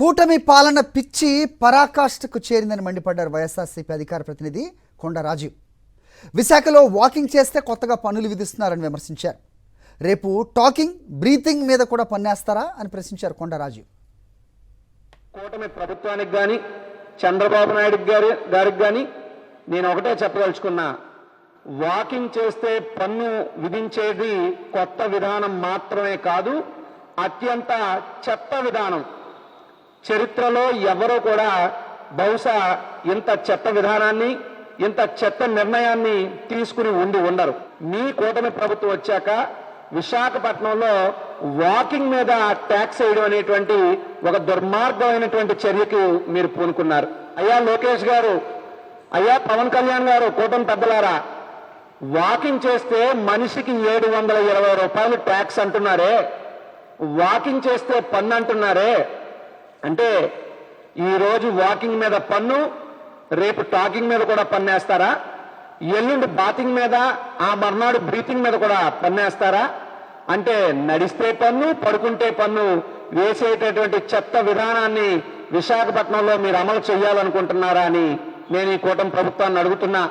కూటమి పాలన పిచ్చి పరాకాష్ఠకు చేరిందని మండిపడ్డారు వైఎస్ఆర్సీపీ అధికార ప్రతినిధి కొండ రాజీవ్. విశాఖలో వాకింగ్ చేస్తే కొత్తగా పన్నులు విధిస్తున్నారని విమర్శించారు. రేపు టాకింగ్ బ్రీతింగ్ మీద కూడా పన్నేస్తారా అని ప్రశ్నించారు కొండ రాజీవ్. కూటమి ప్రభుత్వానికి కానీ చంద్రబాబు నాయుడు గారికి కానీ నేను ఒకటే చెప్పదలుచుకున్నా, వాకింగ్ చేస్తే పన్ను విధించేది కొత్త విధానం మాత్రమే కాదు, అత్యంత చెత్త విధానం. చరిత్రలో ఎవరో కూడా బహుశా ఇంత చెత్త విధానాన్ని, ఇంత చెత్త నిర్ణయాన్ని తీసుకుని ఉండరు. మీ కూటమి ప్రభుత్వం వచ్చాక విశాఖపట్నంలో వాకింగ్ మీద ట్యాక్స్ వేయడం అనేటువంటి ఒక దుర్మార్గమైనటువంటి చర్యకు మీరు పూనుకున్నారు. అయ్యా లోకేష్ గారు, అయ్యా పవన్ కళ్యాణ్ గారు, కూటమి పెద్దలారా, వాకింగ్ చేస్తే మనిషికి 720 రూపాయలు ట్యాక్స్ అంటున్నారే, వాకింగ్ చేస్తే పన్ను అంటున్నారే. అంటే ఈరోజు వాకింగ్ మీద పన్ను, రేపు టాకింగ్ మీద కూడా పన్నేస్తారా? ఎల్లుండి బాతింగ్ మీద, ఆ మర్నాడు బ్రీతింగ్ మీద కూడా పన్నేస్తారా? అంటే నడిస్తే పన్ను, పడుకుంటే పన్ను వేసేటటువంటి చెత్త విధానాన్ని విశాఖపట్నంలో మీరు అమలు చేయాలనుకుంటున్నారా అని నేను ఈ కూటమి ప్రభుత్వాన్ని అడుగుతున్నా.